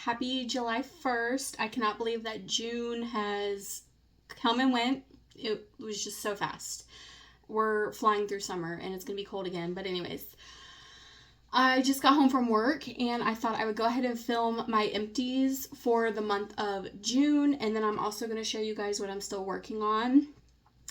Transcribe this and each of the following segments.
Happy July 1st. I cannot believe that June has come and went. It was just so fast. We're flying through summer and it's going to be cold again. But anyways, I just got home from work and I thought I would go ahead and film my empties for the month of June. And then I'm also going to show you guys what I'm still working on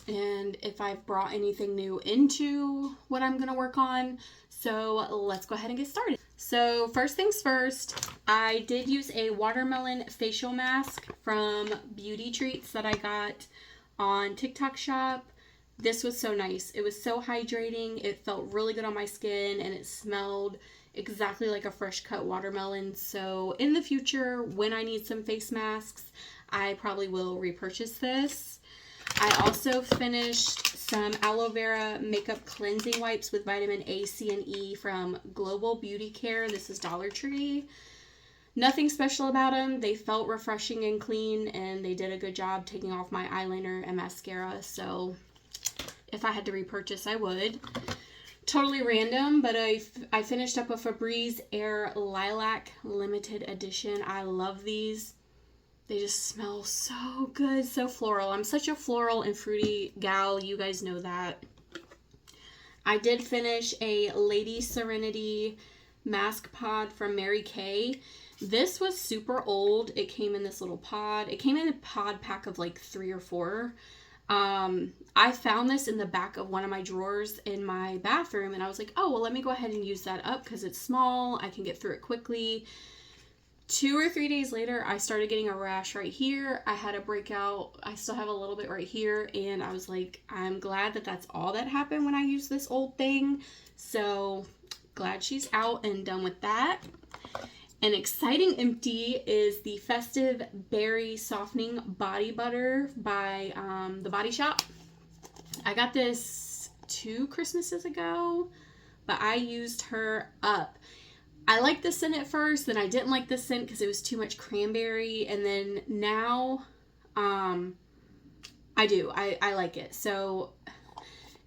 and if I've brought anything new into what I'm going to work on. So let's go ahead and get started. So first things first, I did use a watermelon facial mask from Beauty Treats that I got on TikTok Shop. This was so nice. It was so hydrating. It felt really good on my skin and it smelled exactly like a fresh cut watermelon. So in the future, when I need some face masks, I probably will repurchase this. I also finished some aloe vera makeup cleansing wipes with vitamin A, C, and E from Global Beauty Care. This is Dollar Tree. Nothing special about them. They felt refreshing and clean, and they did a good job taking off my eyeliner and mascara. So if I had to repurchase, I would. Totally random, but I finished up a Febreze Air Lilac Limited Edition. I love these. They just smell so good, so floral. I'm such a floral and fruity gal. You guys know that. I did finish a Lady Serenity mask pod from Mary Kay. This was super old. It came in this little pod. It came in a pod pack of like 3 or 4. I found this in the back of one of my drawers in my bathroom, and I was like, oh, well, let me go ahead and use that up because it's small. I can get through it quickly. 2 or 3 days later, I started getting a rash right here. I had a breakout. I still have a little bit right here. And I was like, I'm glad that that's all that happened when I used this old thing. So glad she's out and done with that. An exciting empty is the Festive Berry Softening Body Butter by The Body Shop. I got this 2 Christmases ago, but I used her up. I liked the scent at first, then I didn't like the scent because it was too much cranberry, and then now I do. I like it. So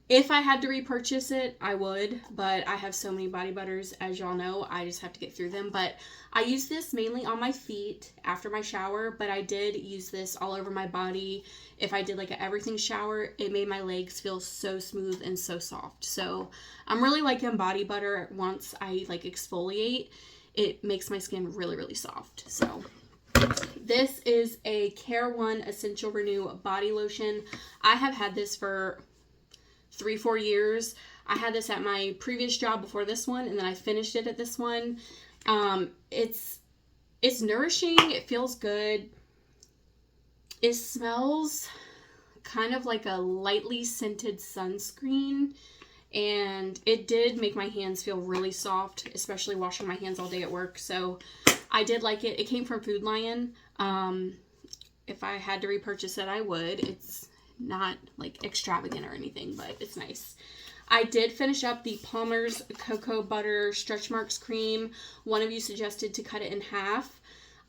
if I had to repurchase it, I would, but I have so many body butters, as y'all know, I just have to get through them. But I use this mainly on my feet after my shower, but I did use this all over my body. If I did like an everything shower, it made my legs feel so smooth and so soft. So I'm really liking body butter. Once I like exfoliate, it makes my skin really, really soft. So this is a Care One Essential Renew Body Lotion. I have had this for 3-4 years. I had this at my previous job before this one, and then I finished it at this one. It's nourishing. It feels good. It smells kind of like a lightly scented sunscreen, and it did make my hands feel really soft, especially washing my hands all day at work. So I did like it. It came from Food Lion. If I had to repurchase it, I would. It's not like extravagant or anything, but it's nice. I did finish up the Palmer's Cocoa Butter Stretch Marks Cream. One of you suggested to cut it in half.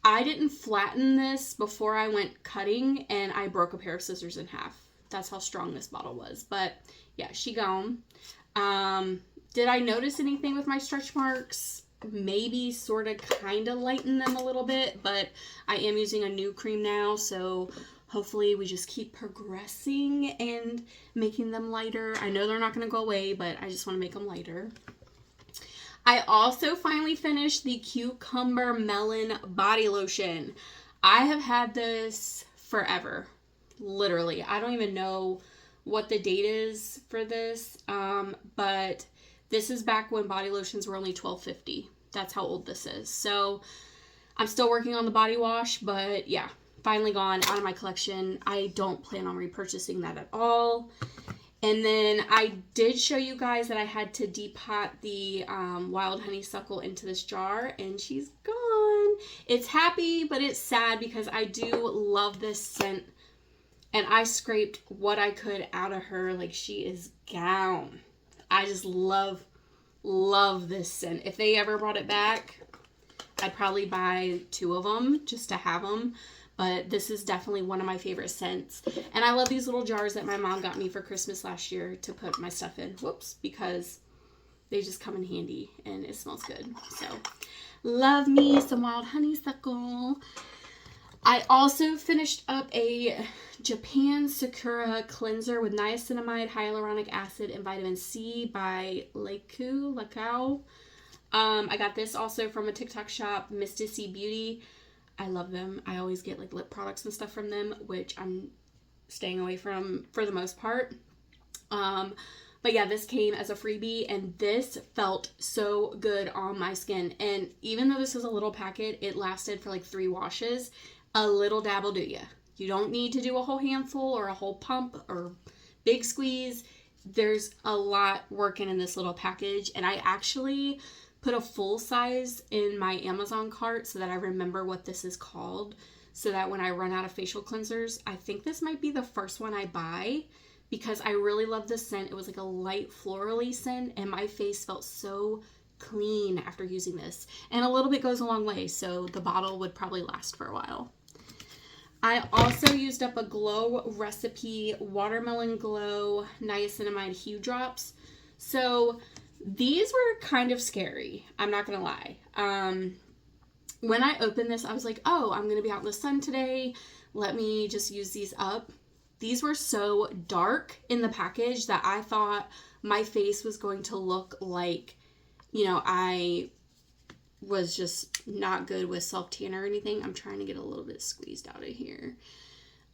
I didn't flatten this before I went cutting, and I broke a pair of scissors in half. That's how strong this bottle was. But yeah, she gone. Did I notice anything with my stretch marks? Maybe sort of kind of lighten them a little bit, but I am using a new cream now, so hopefully we just keep progressing and making them lighter. I know they're not going to go away, but I just want to make them lighter. I also finally finished the Cucumber Melon Body Lotion. I have had this forever. Literally. I don't even know what the date is for this, but this is back when body lotions were only $12.50. That's how old this is. So I'm still working on the body wash, but yeah. Finally gone out of my collection. I don't plan on repurchasing that at all. And then I did show you guys that I had to depot the wild honeysuckle into this jar, and she's gone. It's happy, but it's sad because I do love this scent, and I scraped what I could out of her. Like, she is gone. I just love this scent. If they ever brought it back, I'd probably buy 2 of them just to have them. But this is definitely one of my favorite scents. And I love these little jars that my mom got me for Christmas last year to put my stuff in. Whoops, because they just come in handy and it smells good. So Love me some wild honeysuckle. I also finished up a Japan Sakura cleanser with niacinamide, hyaluronic acid, and vitamin C by Lakau. I got this also from a TikTok shop, Mysticy Beauty. I love them. I always get like lip products and stuff from them, which I'm staying away from for the most part. But yeah, this came as a freebie, and this felt so good on my skin. And even though this is a little packet, it lasted for like 3 washes. A little dab will do ya. You don't need to do a whole handful or a whole pump or big squeeze. There's a lot working in this little package, and I actually put a full size in my Amazon cart so that I remember what this is called, so that when I run out of facial cleansers, I think this might be the first one I buy, because I really love this scent. It was like a light florally scent, and my face felt so clean after using this. And a little bit goes a long way, so the bottle would probably last for a while. I also used up a Glow Recipe Watermelon Glow Niacinamide Hue Drops. So these were kind of scary, I'm not gonna lie. When I opened this, I was like, oh, I'm gonna be out in the sun today. Let me just use these up. These were so dark in the package that I thought my face was going to look like, you know, I was just not good with self-tan or anything. I'm trying to get a little bit squeezed out of here.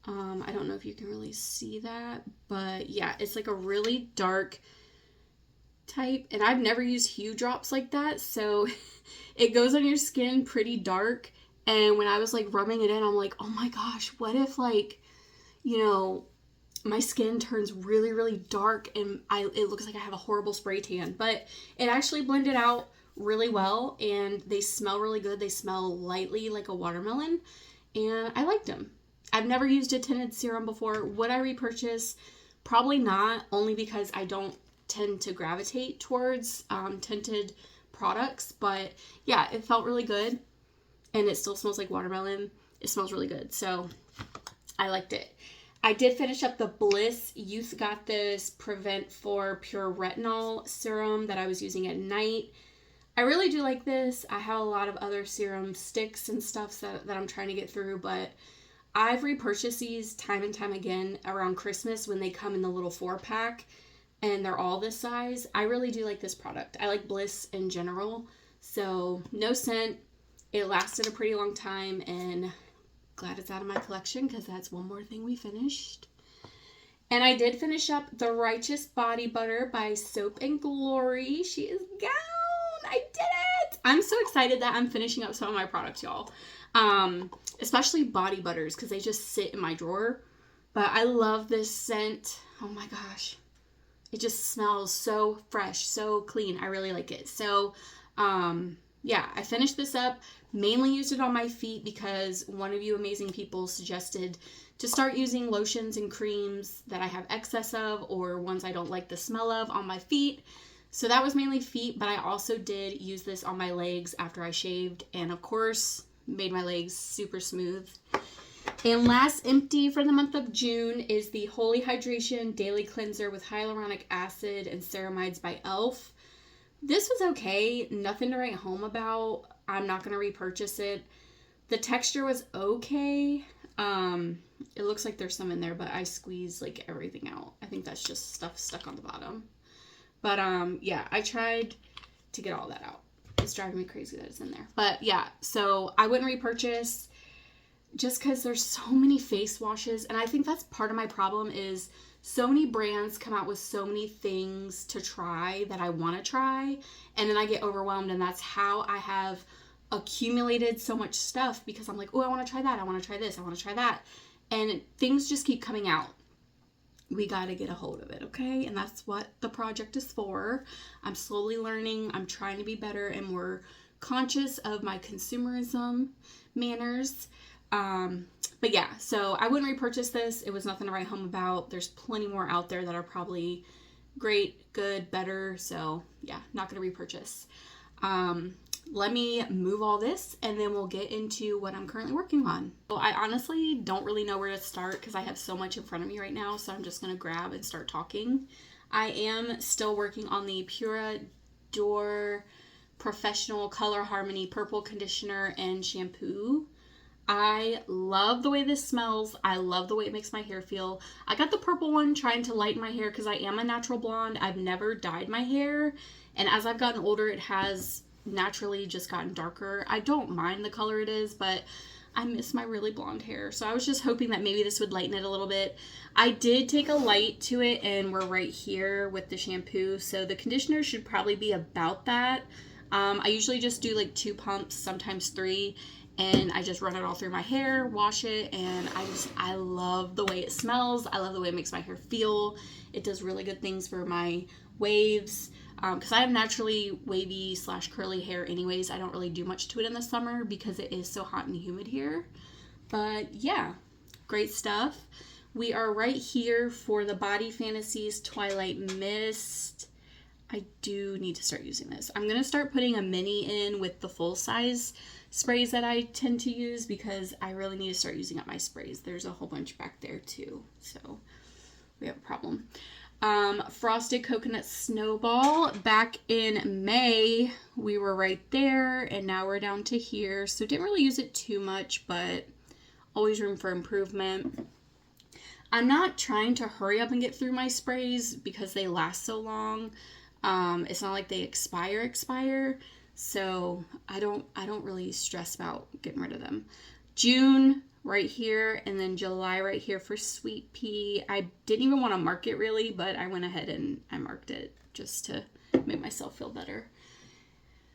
I don't know if you can really see that, but yeah, it's like a really dark type, and I've never used Hue Drops like that, so it goes on your skin pretty dark. And when I was like rubbing it in, I'm like, oh my gosh, what if like, you know, my skin turns really, really dark and it looks like I have a horrible spray tan. But it actually blended out really well, and they smell really good. They smell lightly like a watermelon, and I liked them. I've never used a tinted serum before. Would I repurchase? Probably not, only because I don't tend to gravitate towards tinted products. But yeah, it felt really good, and it still smells like watermelon. It smells really good, so I liked it. I did finish up the Bliss Youth Got This Prevent for Pure Retinol serum that I was using at night. I really do like this. I have a lot of other serum sticks and stuff that I'm trying to get through, but I've repurchased these time and time again around Christmas when they come in the little 4-pack and they're all this size. I really do like this product. I like Bliss in general. So no scent. It lasted a pretty long time, and glad it's out of my collection because that's one more thing we finished. And I did finish up the Righteous Body Butter by Soap and Glory. She is gone. I did it. I'm so excited that I'm finishing up some of my products, y'all. Especially body butters, because they just sit in my drawer. But I love this scent. Oh my gosh. It just smells so fresh, so clean. I really like it. So, yeah, I finished this up. Mainly used it on my feet because one of you amazing people suggested to start using lotions and creams that I have excess of, or ones I don't like the smell of, on my feet. So that was mainly feet, but I also did use this on my legs after I shaved, and of course made my legs super smooth. And last empty for the month of June is the Holy Hydration Daily Cleanser with Hyaluronic Acid and Ceramides by e.l.f. This was okay, nothing to write home about. I'm not going to repurchase it. The texture was okay. It looks like there's some in there, but I squeezed like everything out. I think that's just stuff stuck on the bottom. But yeah, I tried to get all that out. It's driving me crazy that it's in there. But yeah, so I wouldn't repurchase just because there's so many face washes. And I think that's part of my problem is so many brands come out with so many things to try that I want to try. And then I get overwhelmed, and that's how I have accumulated so much stuff, because I'm like, oh, I want to try that. I want to try this. I want to try that. And things just keep coming out. We got to get a hold of it, okay? And that's what the project is for. I'm slowly learning. I'm trying to be better and more conscious of my consumerism manners. But yeah, so I wouldn't repurchase this. It was nothing to write home about. There's plenty more out there that are probably great, good, better. So yeah, not going to repurchase. Let me move all this, and then we'll get into what I'm currently working on. Well, I honestly don't really know where to start because I have so much in front of me right now, so I'm just going to grab and start talking. I am still working on the Pura D'Or Professional Color Harmony Purple Conditioner and Shampoo. I love the way this smells. I love the way it makes my hair feel. I got the purple one trying to lighten my hair because I am a natural blonde. I've never dyed my hair. And as I've gotten older, it has naturally just gotten darker. I don't mind the color it is, but I miss my really blonde hair. So I was just hoping that maybe this would lighten it a little bit. I did take a light to it, and we're right here with the shampoo. So the conditioner should probably be about that. I usually just do like 2 pumps, sometimes 3. And I just run it all through my hair, wash it, and I love the way it smells. I love the way it makes my hair feel. It does really good things for my waves. Because I have naturally wavy / curly hair anyways. I don't really do much to it in the summer because it is so hot and humid here. But yeah, great stuff. We are right here for the Body Fantasies Twilight Mist. I do need to start using this. I'm going to start putting a mini in with the full size sprays that I tend to use because I really need to start using up my sprays. There's a whole bunch back there too, so we have a problem. Frosted Coconut Snowball. Back in May, we were right there, and now we're down to here. So didn't really use it too much, but always room for improvement. I'm not trying to hurry up and get through my sprays because they last so long. It's not like they expire. So I don't really stress about getting rid of them. June right here, and then July right here for Sweet Pea. I didn't even want to mark it really, but I went ahead and I marked it just to make myself feel better.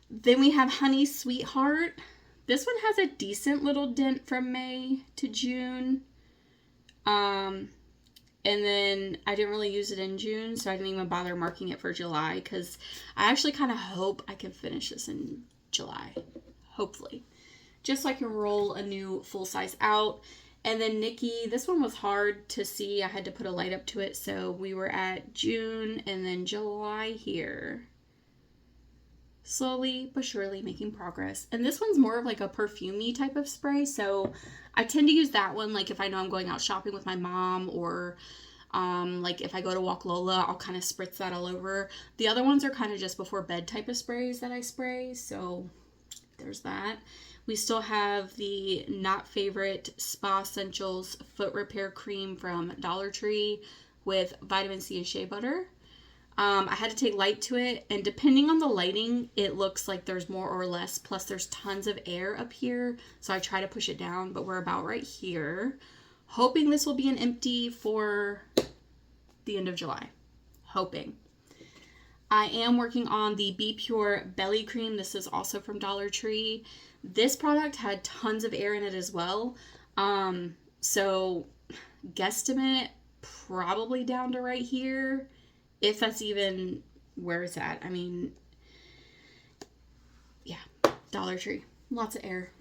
Then we have Honey Sweetheart. This one has a decent little dent from May to June. And then I didn't really use it in June, so I didn't even bother marking it for July because I actually kind of hope I can finish this in July. Hopefully. Just so I can roll a new full size out. And then Nikki, this one was hard to see. I had to put a light up to it, so we were at June and then July here. Slowly but surely making progress. And this one's more of like a perfumey type of spray, so I tend to use that one like if I know I'm going out shopping with my mom, or like if I go to Walk Lola, I'll kind of spritz that all over. The other ones are kind of just before bed type of sprays that I spray, so there's that. We still have the Not Favorite Spa Essentials Foot Repair Cream from Dollar Tree with vitamin C and shea butter. I had to take light to it, and depending on the lighting, it looks like there's more or less, plus there's tons of air up here, so I try to push it down, but we're about right here. Hoping this will be an empty for the end of July. Hoping. I am working on the Be Pure Belly Cream. This is also from Dollar Tree. This product had tons of air in it as well, so guesstimate probably down to right here. If that's even where it's at. I mean, yeah, Dollar Tree. Lots of air.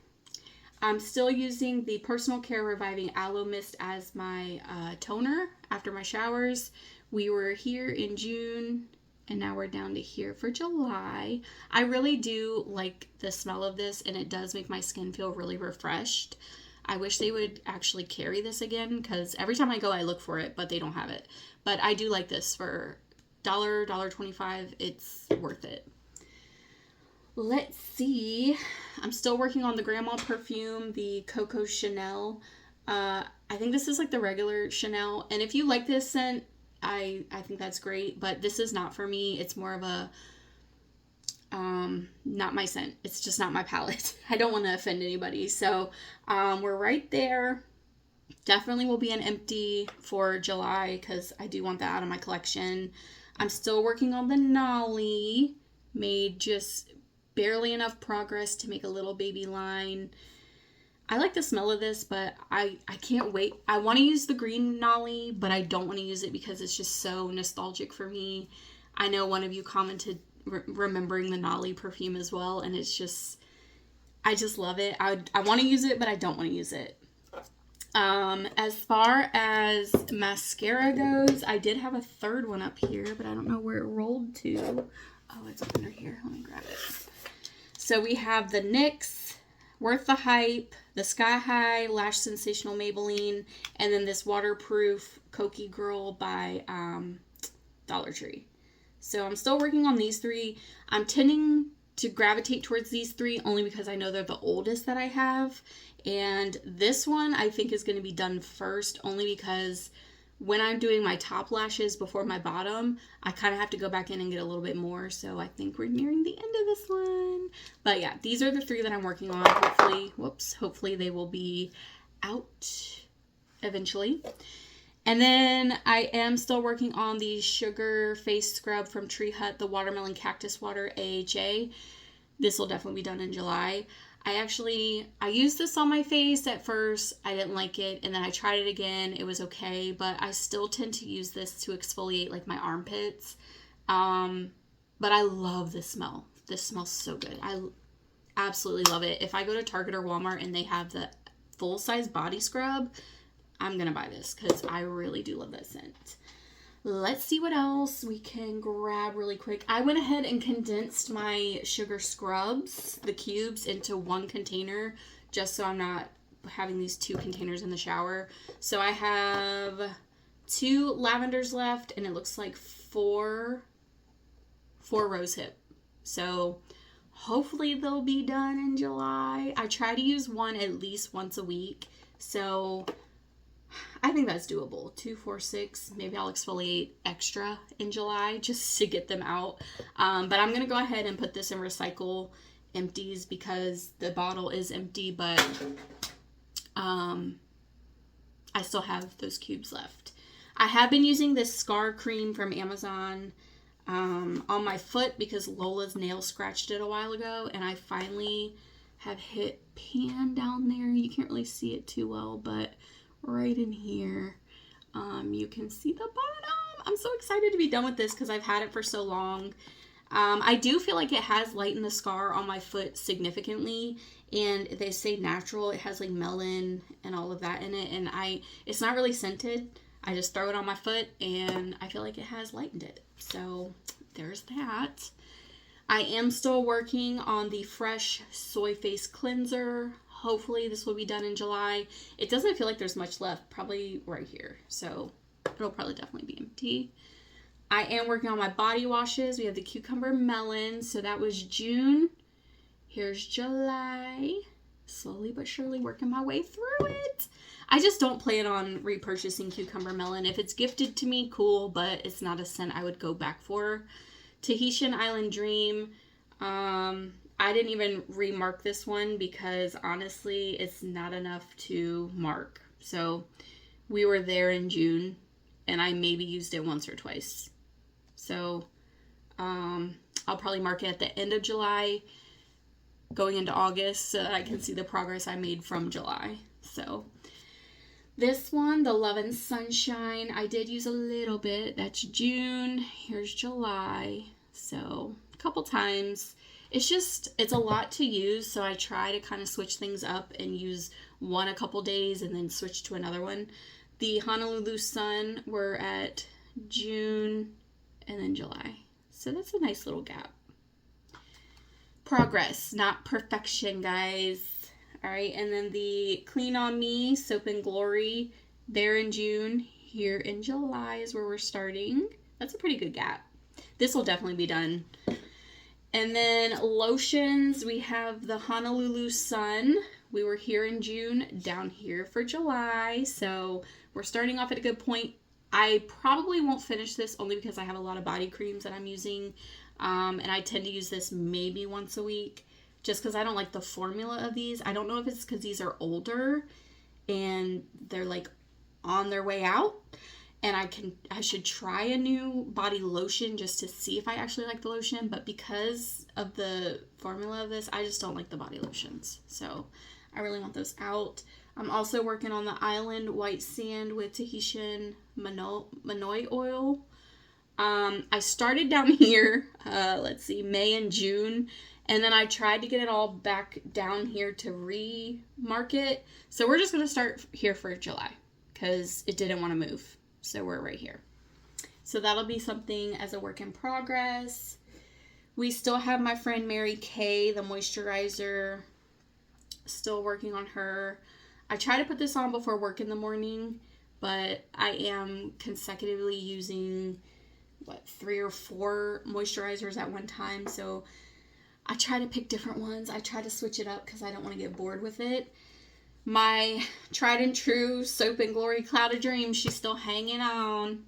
I'm still using the Personal Care Reviving Aloe Mist as my toner after my showers. We were here in June, and now we're down to here for July. I really do like the smell of this, and it does make my skin feel really refreshed. I wish they would actually carry this again, because every time I go, I look for it, but they don't have it. But I do like this for $1.25. It's worth it. Let's see. I'm still working on the Grandma perfume, the Coco Chanel. I think this is like the regular Chanel. And if you like this scent, I think that's great. But this is not for me. It's more of a, not my scent. It's just not my palette. I don't want to offend anybody. So we're right there. Definitely will be an empty for July because I do want that out of my collection. I'm still working on the Nolly. Made just barely enough progress to make a little baby line. I like the smell of this, but I can't wait. I want to use the green Nolly, but I don't want to use it because it's just so nostalgic for me. I know one of you commented remembering the Nolly perfume as well, and it's just, I just love it. I want to use it, but I don't want to use it. As far as mascara goes, I did have a third one up here, but I don't know where it rolled to. Oh, it's under here. Let me grab it. So we have the NYX, Worth the Hype, the Sky High, Lash Sensational Maybelline, and then this waterproof Cokie Girl by Dollar Tree. So I'm still working on these three. I'm tending to gravitate towards these three only because I know they're the oldest that I have. And this one I think is going to be done first only because when I'm doing my top lashes before my bottom, I kind of have to go back in and get a little bit more. So I think we're nearing the end of this one. But yeah, these are the three that I'm working on. Hopefully they will be out eventually. And then I am still working on the Sugar Face Scrub from Tree Hut, the Watermelon Cactus Water AHA. This will definitely be done in July. I used this on my face at first. I didn't like it. And then I tried it again. It was okay. But I still tend to use this to exfoliate like my armpits. But I love this smell. This smells so good. I absolutely love it. If I go to Target or Walmart and they have the full-size body scrub, I'm going to buy this because I really do love that scent. Let's see what else we can grab really quick. I went ahead and condensed my sugar scrubs, the cubes, into one container just so I'm not having these two containers in the shower. So I have 2 lavenders left and it looks like four rosehip. So hopefully they'll be done in July. I try to use one at least once a week. So I think that's doable. 2, 4, 6. Maybe I'll exfoliate extra in July just to get them out. But I'm going to go ahead and put this in recycle empties because the bottle is empty, but I still have those cubes left. I have been using this scar cream from Amazon on my foot because Lola's nail scratched it a while ago, and I finally have hit pan down there. You can't really see it too well, but right in here you can see the bottom. I'm so excited to be done with this because I've had it for so long. I do feel like it has lightened the scar on my foot significantly, and they say natural. It has like melon and all of that in it, and it's not really scented. I just throw it on my foot and I feel like it has lightened it. So there's that. I am still working on the Fresh Soy Face Cleanser. Hopefully this will be done in July. It doesn't feel like there's much left, probably right here. So it'll probably definitely be empty. I am working on my body washes. We have the Cucumber Melon. So that was June. Here's July. Slowly but surely working my way through it. I just don't plan on repurchasing Cucumber Melon. If it's gifted to me, cool, but it's not a scent I would go back for. Tahitian Island Dream. I didn't even remark this one because honestly, it's not enough to mark. So we were there in June and I maybe used it once or twice. So I'll probably mark it at the end of July, going into August, so that I can see the progress I made from July. So this one, the Love and Sunshine, I did use a little bit. That's June. Here's July. So a couple times. It's a lot to use, so I try to kind of switch things up and use one a couple days and then switch to another one. The Honolulu Sun, we're at June and then July. So that's a nice little gap. Progress, not perfection, guys. All right, and then the Clean On Me Soap and Glory, there in June. Here in July is where we're starting. That's a pretty good gap. This will definitely be done. And then lotions, we have the Honolulu Sun. We were here in June, down here for July. So we're starting off at a good point. I probably won't finish this only because I have a lot of body creams that I'm using. And I tend to use this maybe once a week just because I don't like the formula of these. I don't know if it's because these are older and they're like on their way out. And I should try a new body lotion just to see if I actually like the lotion. But because of the formula of this, I just don't like the body lotions. So I really want those out. I'm also working on the Island White Sand with Tahitian Manoi oil. I started down here, May and June. And then I tried to get it all back down here to re-market. So we're just going to start here for July because it didn't want to move. So we're right here. So that'll be something as a work in progress. We still have my friend Mary Kay, the moisturizer. Still working on her. I try to put this on before work in the morning, but I am consecutively using 3 or 4 moisturizers at one time. So I try to pick different ones. I try to switch it up because I don't want to get bored with it. My tried and true Soap and Glory Cloud of Dreams, she's still hanging on.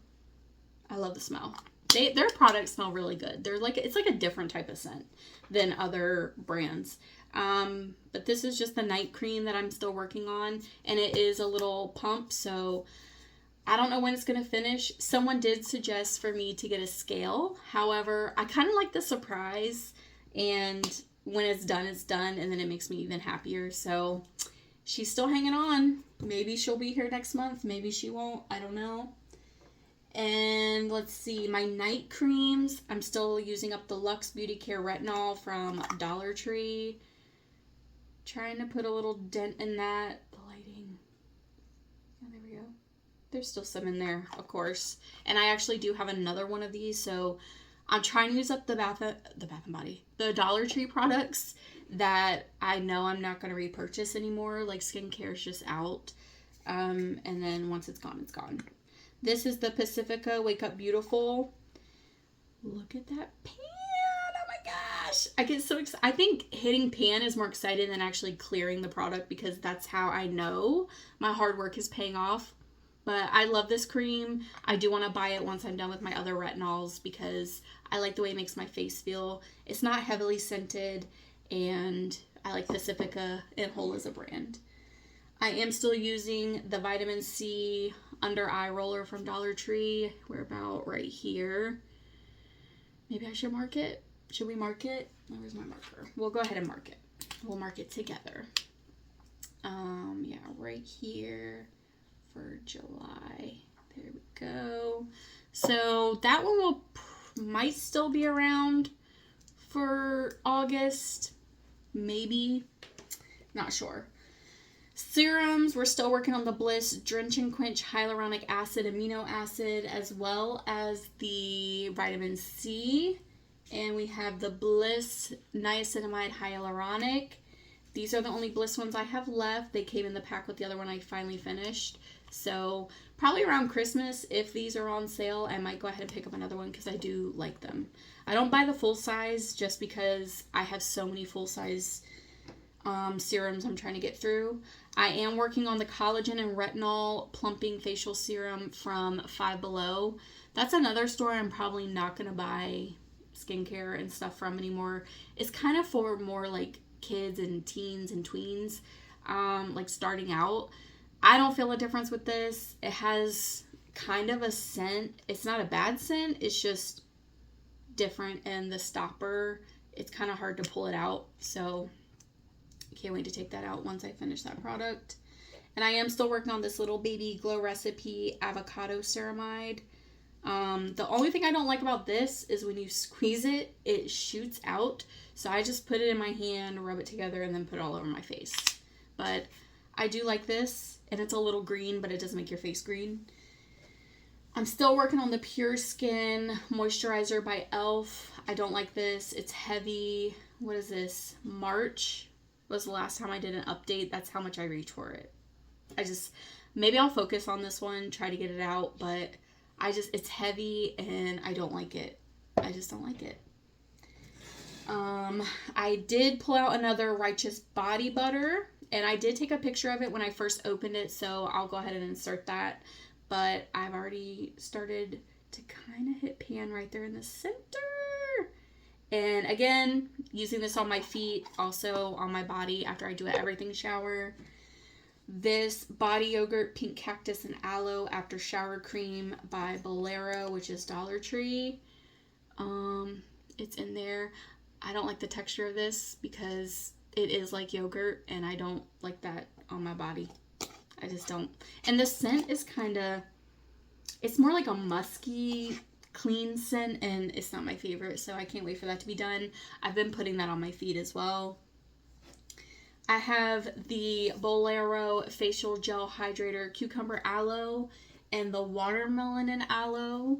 I love the smell. Their products smell really good. It's like a different type of scent than other brands. But this is just the night cream that I'm still working on, and it is a little pump, so I don't know when it's going to finish. Someone did suggest for me to get a scale. However, I kind of like the surprise, and when it's done, and then it makes me even happier. So she's still hanging on. Maybe she'll be here next month. Maybe she won't. I don't know. And let's see, my night creams. I'm still using up the Luxe Beauty Care Retinol from Dollar Tree. Trying to put a little dent in that. The lighting. Oh, there we go. There's still some in there, of course. And I actually do have another one of these, so I'm trying to use up the Bath and Body, the Dollar Tree products that I know I'm not going to repurchase anymore. Like, skincare is just out. And then once it's gone, it's gone. This is the Pacifica Wake Up Beautiful. Look at that pan. Oh my gosh. I get so excited. I think hitting pan is more exciting than actually clearing the product, because that's how I know my hard work is paying off. But I love this cream. I do want to buy it once I'm done with my other retinols, because I like the way it makes my face feel. It's not heavily scented, and I like Pacifica and Whole as a brand. I am still using the vitamin C under eye roller from Dollar Tree. We're about right here. Maybe I should mark it. Should we mark it? Where's my marker? We'll go ahead and mark it. We'll mark it together. Yeah, right here for July. There we go. So that one might still be around for August. Maybe. Not sure. Serums, we're still working on the Bliss Drench and Quench Hyaluronic Acid Amino Acid, as well as the Vitamin C. And we have the Bliss Niacinamide Hyaluronic. These are the only Bliss ones I have left. They came in the pack with the other one I finally finished. So probably around Christmas, if these are on sale, I might go ahead and pick up another one, because I do like them. I don't buy the full size just because I have so many full size serums I'm trying to get through. I am working on the collagen and retinol plumping facial serum from Five Below. That's another store I'm probably not going to buy skincare and stuff from anymore. It's kind of for more like kids and teens and tweens, like starting out. I don't feel a difference with this. It has kind of a scent. It's not a bad scent. It's just different, and the stopper, it's kind of hard to pull it out. So can't wait to take that out once I finish that product. And I am still working on this little baby Glow Recipe avocado ceramide. The only thing I don't like about this is when you squeeze it, it shoots out. So I just put it in my hand, rub it together, and then put it all over my face. But I do like this, and it's a little green, but it doesn't make your face green. I'm still working on the Pure Skin Moisturizer by e.l.f. I don't like this. It's heavy. What is this? March was the last time I did an update. That's how much I reach for it. Maybe I'll focus on this one, try to get it out, but it's heavy and I don't like it. I just don't like it. I did pull out another Righteous Body Butter, and I did take a picture of it when I first opened it, so I'll go ahead and insert that. But I've already started to kind of hit pan right there in the center. And again, using this on my feet, also on my body after I do an everything shower. This Body Yogurt Pink Cactus and Aloe After Shower Cream by Bolero, which is Dollar Tree. It's in there. I don't like the texture of this because it is like yogurt, and I don't like that on my body. I just don't. And the scent is it's more like a musky, clean scent, and it's not my favorite, so I can't wait for that to be done. I've been putting that on my feet as well. I have the Bolero Facial Gel Hydrator Cucumber Aloe and the Watermelon and Aloe.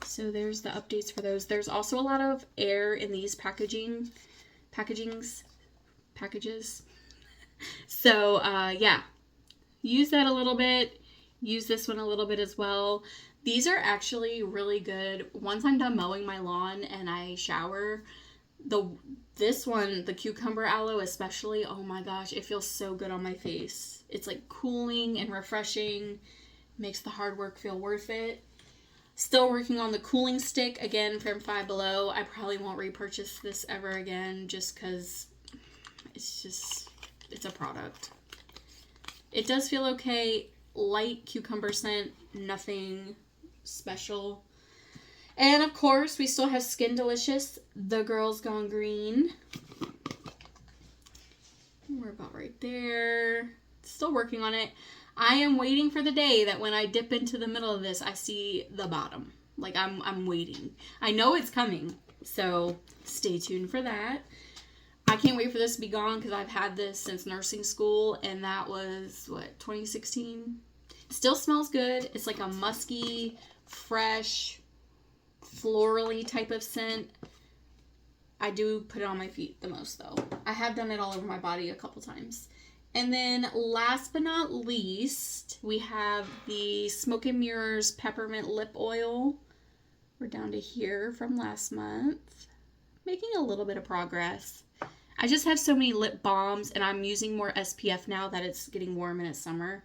So there's the updates for those. There's also a lot of air in these packages. So yeah, use that a little bit. Use this one a little bit as well. These are actually really good. Once I'm done mowing my lawn and I shower, This one, the cucumber aloe especially, oh my gosh, it feels so good on my face. It's like cooling and refreshing, makes the hard work feel worth it. Still working on the cooling stick again from Five Below. I probably won't repurchase this ever again just because it's a product. It does feel okay. Light cucumber scent, nothing special. And of course, we still have Skin Delicious, The Girls Gone Green. We're about right there. Still working on it. I am waiting for the day that when I dip into the middle of this, I see the bottom. Like, I'm waiting. I know it's coming, so stay tuned for that. I can't wait for this to be gone because I've had this since nursing school, and that was, 2016? Still smells good. It's like a musky, fresh, florally type of scent. I do put it on my feet the most, though. I have done it all over my body a couple times. And then last but not least, we have the Smoke and Mirrors Peppermint Lip Oil. We're down to here from last month. Making a little bit of progress. I just have so many lip balms, and I'm using more SPF now that it's getting warm and it's summer.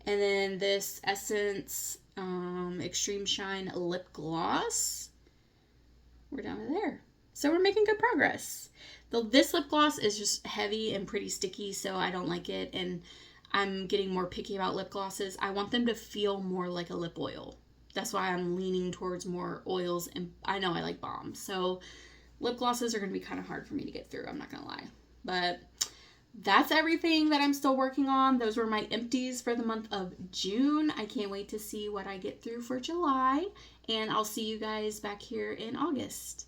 And then this Essence Extreme Shine Lip Gloss. We're down to there. So we're making good progress. This lip gloss is just heavy and pretty sticky, so I don't like it. And I'm getting more picky about lip glosses. I want them to feel more like a lip oil. That's why I'm leaning towards more oils. And I know I like balms. So lip glosses are going to be kind of hard for me to get through. I'm not going to lie. But that's everything that I'm still working on. Those were my empties for the month of June. I can't wait to see what I get through for July. And I'll see you guys back here in August.